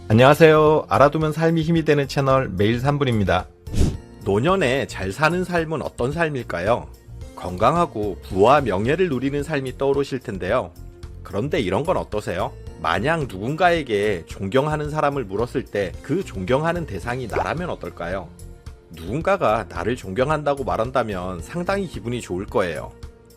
안녕하세요. 알아두면 삶이 힘이 되는 채널 매일 3분입니다. 노년에 잘 사는 삶은 어떤 삶일까요? 건강하고 부와 명예를 누리는 삶이 떠오르실 텐데요. 그런데 이런 건 어떠세요? 만약 누군가에게 존경하는 사람을 물었을 때 그 존경하는 대상이 나라면 어떨까요? 누군가가 나를 존경한다고 말한다면 상당히 기분이 좋을 거예요.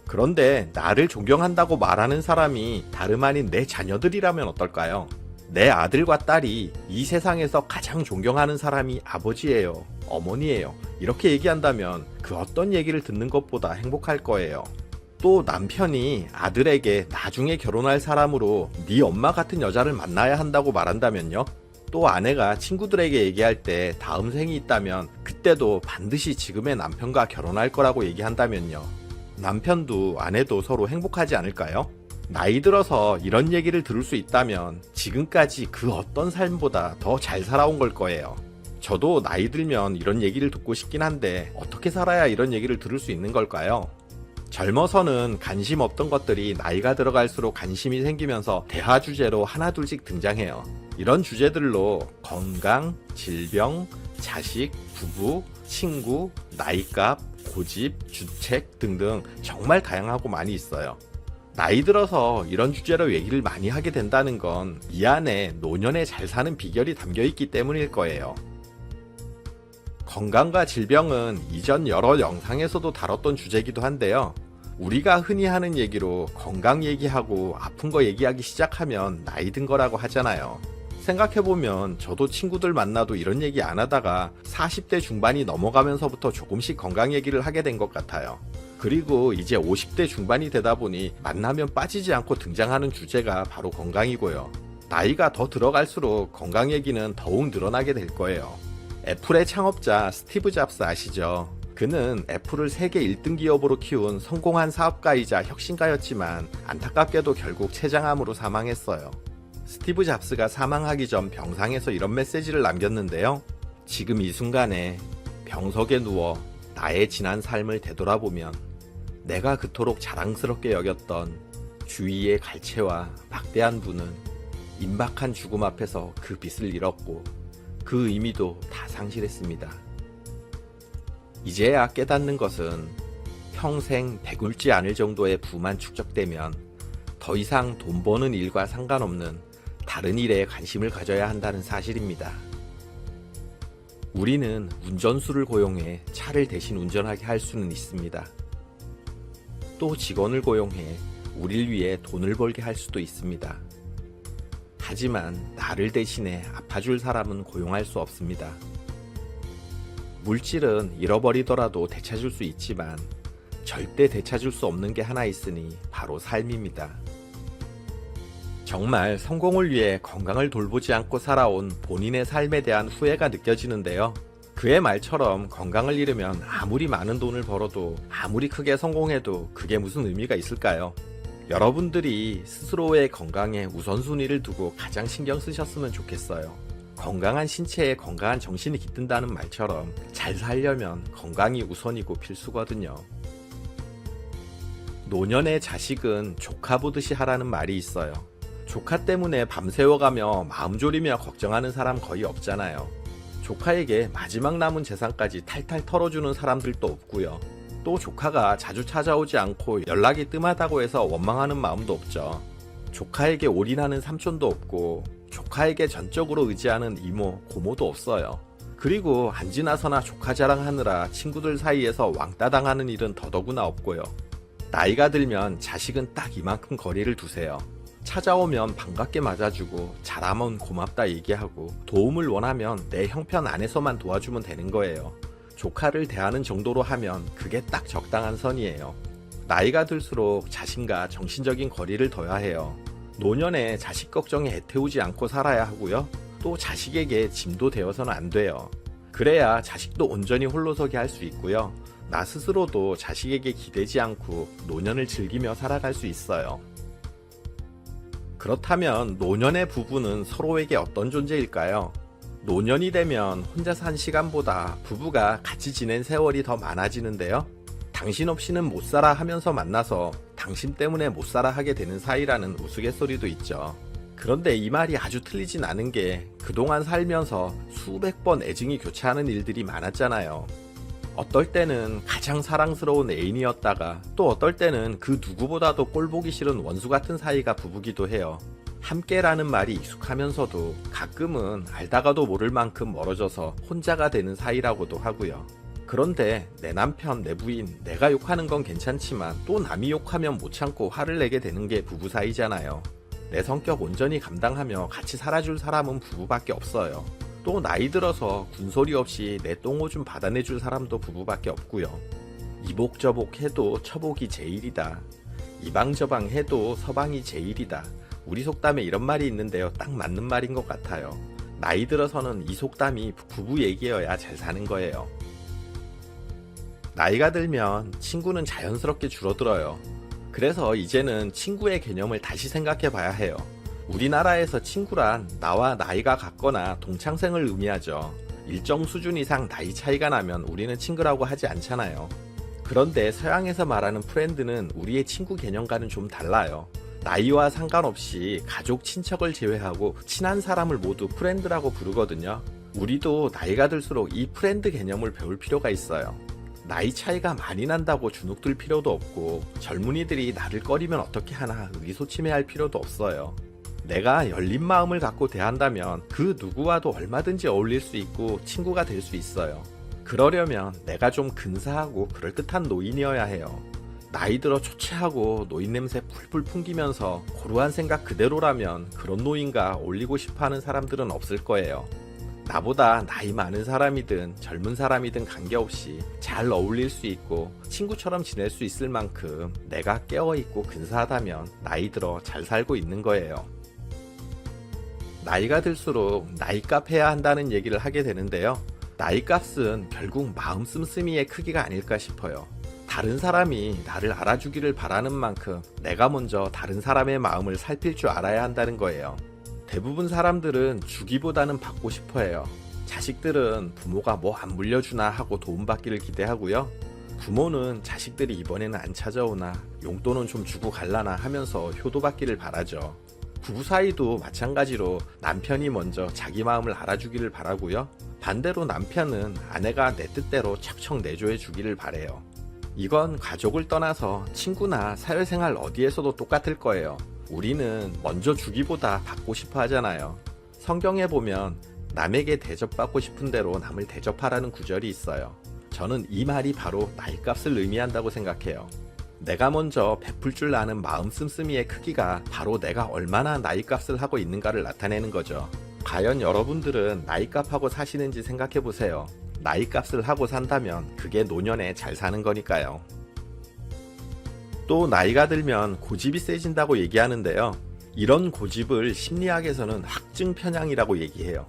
그런데 나를 존경한다고 말하는 사람이 다름 아닌 내 자녀들이라면 어떨까요? 내 아들과 딸이 이 세상에서 가장 존경하는 사람이 아버지예요, 어머니예요, 이렇게 얘기한다면 그 어떤 얘기를 듣는 것보다 행복할 거예요. 또 남편이 아들에게 나중에 결혼할 사람으로 네 엄마 같은 여자를 만나야 한다고 말한다면요. 또 아내가 친구들에게 얘기할 때 다음 생이 있다면 그때도 반드시 지금의 남편과 결혼할 거라고 얘기한다면요. 남편도 아내도 서로 행복하지 않을까요? 나이 들어서 이런 얘기를 들을 수 있다면 지금까지 그 어떤 삶보다 더 잘 살아온 걸 거예요. 저도 나이 들면 이런 얘기를 듣고 싶긴 한데 어떻게 살아야 이런 얘기를 들을 수 있는 걸까요? 젊어서는 관심 없던 것들이 나이가 들어갈수록 관심이 생기면서 대화 주제로 하나둘씩 등장해요. 이런 주제들로 건강, 질병, 자식, 부부, 친구, 나이값, 고집, 주책 등등 정말 다양하고 많이 있어요. 나이 들어서 이런 주제로 얘기를 많이 하게 된다는 건 이 안에 노년에 잘 사는 비결이 담겨 있기 때문일 거예요. 건강과 질병은 이전 여러 영상에서도 다뤘던 주제이기도 한데요. 우리가 흔히 하는 얘기로 건강 얘기하고 아픈 거 얘기하기 시작하면 나이 든 거라고 하잖아요. 생각해보면 저도 친구들 만나도 이런 얘기 안 하다가 40대 중반이 넘어가면서부터 조금씩 건강 얘기를 하게 된 것 같아요. 그리고 이제 50대 중반이 되다 보니 만나면 빠지지 않고 등장하는 주제가 바로 건강이고요. 나이가 더 들어갈수록 건강 얘기는 더욱 늘어나게 될 거예요. 애플의 창업자 스티브 잡스 아시죠? 그는 애플을 세계 1등 기업으로 키운 성공한 사업가이자 혁신가였지만 안타깝게도 결국 췌장암으로 사망했어요. 스티브 잡스가 사망하기 전 병상에서 이런 메시지를 남겼는데요. 지금 이 순간에 병석에 누워 나의 지난 삶을 되돌아보면 내가 그토록 자랑스럽게 여겼던 주위의 갈채와 막대한 부는 임박한 죽음 앞에서 그 빛을 잃었고 그 의미도 다 상실했습니다. 이제야 깨닫는 것은 평생 배굴지 않을 정도의 부만 축적되면 더 이상 돈 버는 일과 상관없는 다른 일에 관심을 가져야 한다는 사실입니다. 우리는 운전수를 고용해 차를 대신 운전하게 할 수는 있습니다. 또 직원을 고용해 우릴 위해 돈을 벌게 할 수도 있습니다. 하지만 나를 대신해 아파줄 사람은 고용할 수 없습니다. 물질은 잃어버리더라도 되찾을 수 있지만 절대 되찾을 수 없는 게 하나 있으니 바로 삶입니다. 정말 성공을 위해 건강을 돌보지 않고 살아온 본인의 삶에 대한 후회가 느껴지는데요. 그의 말처럼 건강을 잃으면 아무리 많은 돈을 벌어도 아무리 크게 성공해도 그게 무슨 의미가 있을까요? 여러분들이 스스로의 건강에 우선순위를 두고 가장 신경 쓰셨으면 좋겠어요. 건강한 신체에 건강한 정신이 깃든다는 말처럼 잘 살려면 건강이 우선이고 필수거든요. 노년의 자식은 조카 보듯이 하라는 말이 있어요. 조카 때문에 밤새워가며 마음 졸이며 걱정하는 사람 거의 없잖아요. 조카에게 마지막 남은 재산까지 탈탈 털어주는 사람들도 없고요. 또 조카가 자주 찾아오지 않고 연락이 뜸하다고 해서 원망하는 마음도 없죠. 조카에게 올인하는 삼촌도 없고 조카에게 전적으로 의지하는 이모, 고모도 없어요. 그리고 안 지나서나 조카 자랑하느라 친구들 사이에서 왕따 당하는 일은 더더구나 없고요. 나이가 들면 자식은 딱 이만큼 거리를 두세요. 찾아오면 반갑게 맞아주고 잘하면 고맙다 얘기하고 도움을 원하면 내 형편 안에서만 도와주면 되는 거예요. 조카를 대하는 정도로 하면 그게 딱 적당한 선이에요. 나이가 들수록 자신과 정신적인 거리를 둬야 해요. 노년에 자식 걱정에 애태우지 않고 살아야 하고요. 또 자식에게 짐도 되어서는 안 돼요. 그래야 자식도 온전히 홀로서기 할 수 있고요. 나 스스로도 자식에게 기대지 않고 노년을 즐기며 살아갈 수 있어요. 그렇다면 노년의 부부는 서로에게 어떤 존재일까요? 노년이 되면 혼자 산 시간보다 부부가 같이 지낸 세월이 더 많아지는데요. 당신 없이는 못 살아 하면서 만나서 당신 때문에 못 살아 하게 되는 사이라는 우스갯소리도 있죠. 그런데 이 말이 아주 틀리진 않은 게 그동안 살면서 수백 번 애증이 교차하는 일들이 많았잖아요. 어떨 때는 가장 사랑스러운 애인이었다가 또 어떨 때는 그 누구보다도 꼴보기 싫은 원수 같은 사이가 부부기도 해요. 함께라는 말이 익숙하면서도 가끔은 알다가도 모를 만큼 멀어져서 혼자가 되는 사이라고도 하고요. 그런데 내 남편, 내 부인, 내가 욕하는 건 괜찮지만 또 남이 욕하면 못 참고 화를 내게 되는 게 부부 사이잖아요. 내 성격 온전히 감당하며 같이 살아줄 사람은 부부밖에 없어요. 또 나이 들어서 군소리 없이 내 똥오줌 받아내줄 사람도 부부밖에 없고요. 이복저복 해도 처복이 제일이다. 이방저방 해도 서방이 제일이다. 우리 속담에 이런 말이 있는데요. 딱 맞는 말인 것 같아요. 나이 들어서는 이 속담이 부부 얘기여야 잘 사는 거예요. 나이가 들면 친구는 자연스럽게 줄어들어요. 그래서 이제는 친구의 개념을 다시 생각해 봐야 해요. 우리나라에서 친구란 나와 나이가 같거나 동창생을 의미하죠. 일정 수준 이상 나이 차이가 나면 우리는 친구라고 하지 않잖아요. 그런데 서양에서 말하는 프렌드는 우리의 친구 개념과는 좀 달라요. 나이와 상관없이 가족, 친척을 제외하고 친한 사람을 모두 프렌드라고 부르거든요. 우리도 나이가 들수록 이 프렌드 개념을 배울 필요가 있어요. 나이 차이가 많이 난다고 주눅들 필요도 없고 젊은이들이 나를 꺼리면 어떻게 하나 의기소침해할 필요도 없어요. 내가 열린 마음을 갖고 대한다면 그 누구와도 얼마든지 어울릴 수 있고 친구가 될 수 있어요. 그러려면 내가 좀 근사하고 그럴듯한 노인이어야 해요. 나이 들어 초췌하고 노인 냄새 풀풀 풍기면서 고루한 생각 그대로라면 그런 노인과 어울리고 싶어하는 사람들은 없을 거예요. 나보다 나이 많은 사람이든 젊은 사람이든 관계없이 잘 어울릴 수 있고 친구처럼 지낼 수 있을 만큼 내가 깨어있고 근사하다면 나이 들어 잘 살고 있는 거예요. 나이가 들수록 나이값 해야 한다는 얘기를 하게 되는데요. 나이값은 결국 마음 씀씀이의 크기가 아닐까 싶어요. 다른 사람이 나를 알아주기를 바라는 만큼 내가 먼저 다른 사람의 마음을 살필 줄 알아야 한다는 거예요. 대부분 사람들은 주기보다는 받고 싶어 해요. 자식들은 부모가 뭐 안 물려주나 하고 도움받기를 기대하고요. 부모는 자식들이 이번에는 안 찾아오나 용돈은 좀 주고 갈라나 하면서 효도받기를 바라죠. 부부 사이도 마찬가지로 남편이 먼저 자기 마음을 알아주기를 바라고요. 반대로 남편은 아내가 내 뜻대로 척척 내조해 주기를 바래요. 이건 가족을 떠나서 친구나 사회생활 어디에서도 똑같을 거예요. 우리는 먼저 주기보다 받고 싶어 하잖아요. 성경에 보면 남에게 대접받고 싶은 대로 남을 대접하라는 구절이 있어요. 저는 이 말이 바로 나이값을 의미한다고 생각해요. 내가 먼저 베풀 줄 아는 마음 씀씀이의 크기가 바로 내가 얼마나 나이값을 하고 있는가를 나타내는 거죠. 과연 여러분들은 나이값하고 사시는지 생각해 보세요. 나이값을 하고 산다면 그게 노년에 잘 사는 거니까요. 또 나이가 들면 고집이 세진다고 얘기하는데요. 이런 고집을 심리학에서는 확증 편향이라고 얘기해요.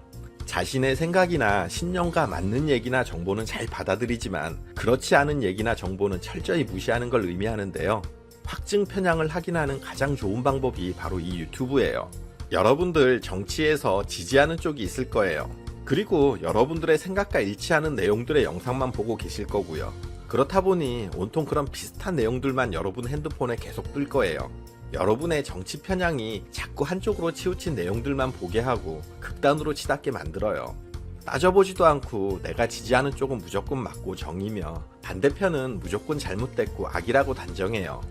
자신의 생각이나 신념과 맞는 얘기나 정보는 잘 받아들이지만 그렇지 않은 얘기나 정보는 철저히 무시하는 걸 의미하는데요. 확증 편향을 확인하는 가장 좋은 방법이 바로 이 유튜브예요. 여러분들 정치에서 지지하는 쪽이 있을 거예요. 그리고 여러분들의 생각과 일치하는 내용들의 영상만 보고 계실 거고요. 그렇다 보니 온통 그런 비슷한 내용들만 여러분 핸드폰에 계속 뜰 거예요. 여러분의 정치 편향이 자꾸 한쪽으로 치우친 내용들만 보게 하고 극단으로 치닫게 만들어요. 따져보지도 않고 내가 지지하는 쪽은 무조건 맞고 정이며 반대편은 무조건 잘못됐고 악이라고 단정해요.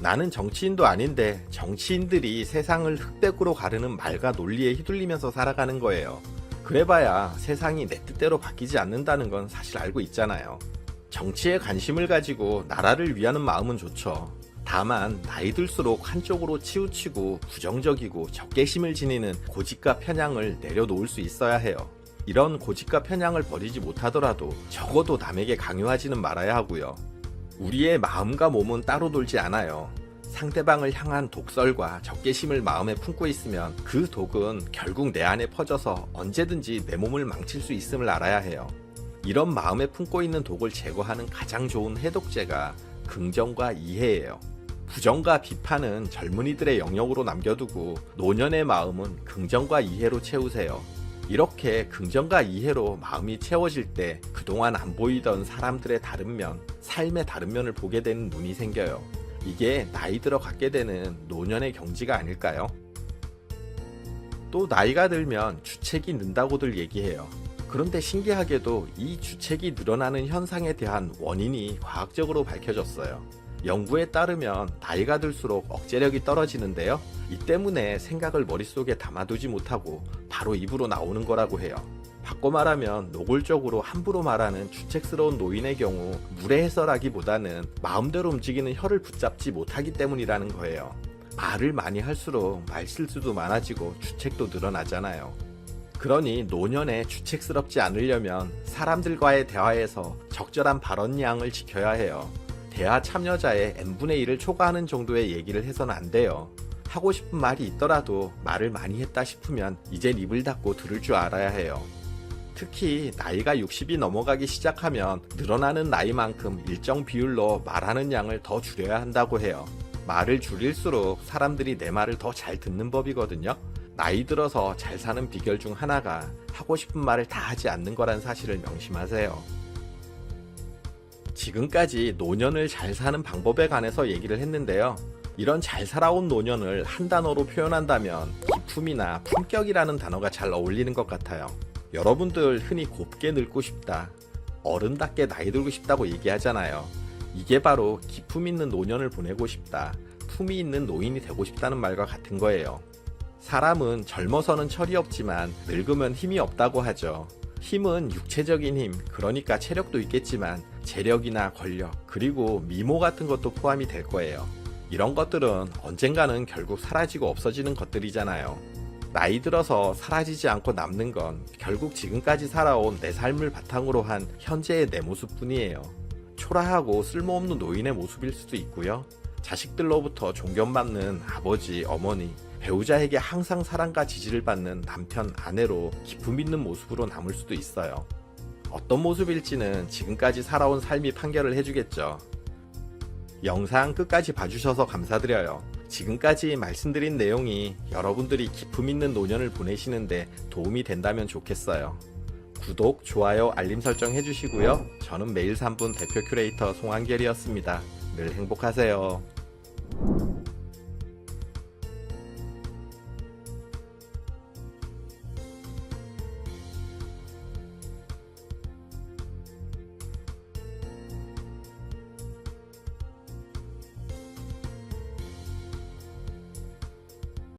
나는 정치인도 아닌데 정치인들이 세상을 흑백으로 가르는 말과 논리에 휘둘리면서 살아가는 거예요. 그래봐야 세상이 내 뜻대로 바뀌지 않는다는 건 사실 알고 있잖아요. 정치에 관심을 가지고 나라를 위하는 마음은 좋죠. 다만 나이 들수록 한쪽으로 치우치고 부정적이고 적개심을 지니는 고집과 편향을 내려놓을 수 있어야 해요. 이런 고집과 편향을 버리지 못하더라도 적어도 남에게 강요하지는 말아야 하고요. 우리의 마음과 몸은 따로 돌지 않아요. 상대방을 향한 독설과 적개심을 마음에 품고 있으면 그 독은 결국 내 안에 퍼져서 언제든지 내 몸을 망칠 수 있음을 알아야 해요. 이런 마음에 품고 있는 독을 제거하는 가장 좋은 해독제가 긍정과 이해예요. 부정과 비판은 젊은이들의 영역으로 남겨두고 노년의 마음은 긍정과 이해로 채우세요. 이렇게 긍정과 이해로 마음이 채워질 때 그동안 안 보이던 사람들의 다른 면, 삶의 다른 면을 보게 되는 눈이 생겨요. 이게 나이 들어 갖게 되는 노년의 경지가 아닐까요? 또 나이가 들면 주책이 는다고들 얘기해요. 그런데 신기하게도 이 주책이 늘어나는 현상에 대한 원인이 과학적으로 밝혀졌어요. 연구에 따르면 나이가 들수록 억제력이 떨어지는데요. 이 때문에 생각을 머릿속에 담아두지 못하고 바로 입으로 나오는 거라고 해요. 바꿔 말하면 노골적으로 함부로 말하는 주책스러운 노인의 경우 무례해서라기보다는 마음대로 움직이는 혀를 붙잡지 못하기 때문이라는 거예요. 말을 많이 할수록 말실수도 많아지고 주책도 늘어나잖아요. 그러니 노년에 주책스럽지 않으려면 사람들과의 대화에서 적절한 발언량을 지켜야 해요. 대화 참여자의 n분의 1을 초과하는 정도의 얘기를 해서는 안 돼요. 하고 싶은 말이 있더라도 말을 많이 했다 싶으면 이젠 입을 닫고 들을 줄 알아야 해요. 특히 나이가 60이 넘어가기 시작하면 늘어나는 나이만큼 일정 비율로 말하는 양을 더 줄여야 한다고 해요. 말을 줄일수록 사람들이 내 말을 더 잘 듣는 법이거든요. 나이 들어서 잘 사는 비결 중 하나가 하고 싶은 말을 다 하지 않는 거란 사실을 명심하세요. 지금까지 노년을 잘 사는 방법에 관해서 얘기를 했는데요. 이런 잘 살아온 노년을 한 단어로 표현한다면 기품이나 품격이라는 단어가 잘 어울리는 것 같아요. 여러분들 흔히 곱게 늙고 싶다, 어른답게 나이 들고 싶다고 얘기하잖아요. 이게 바로 기품 있는 노년을 보내고 싶다, 품이 있는 노인이 되고 싶다는 말과 같은 거예요. 사람은 젊어서는 철이 없지만 늙으면 힘이 없다고 하죠. 힘은 육체적인 힘, 그러니까 체력도 있겠지만 재력이나 권력, 그리고 미모 같은 것도 포함이 될 거예요. 이런 것들은 언젠가는 결국 사라지고 없어지는 것들이잖아요. 나이 들어서 사라지지 않고 남는 건 결국 지금까지 살아온 내 삶을 바탕으로 한 현재의 내 모습뿐이에요. 초라하고 쓸모없는 노인의 모습일 수도 있고요. 자식들로부터 존경받는 아버지, 어머니, 배우자에게 항상 사랑과 지지를 받는 남편, 아내로 기품 있는 모습으로 남을 수도 있어요. 어떤 모습일지는 지금까지 살아온 삶이 판결을 해주겠죠. 영상 끝까지 봐주셔서 감사드려요. 지금까지 말씀드린 내용이 여러분들이 기품 있는 노년을 보내시는데 도움이 된다면 좋겠어요. 구독, 좋아요, 알림 설정 해주시고요. 저는 매일 3분 대표 큐레이터 송한결이었습니다. 늘 행복하세요.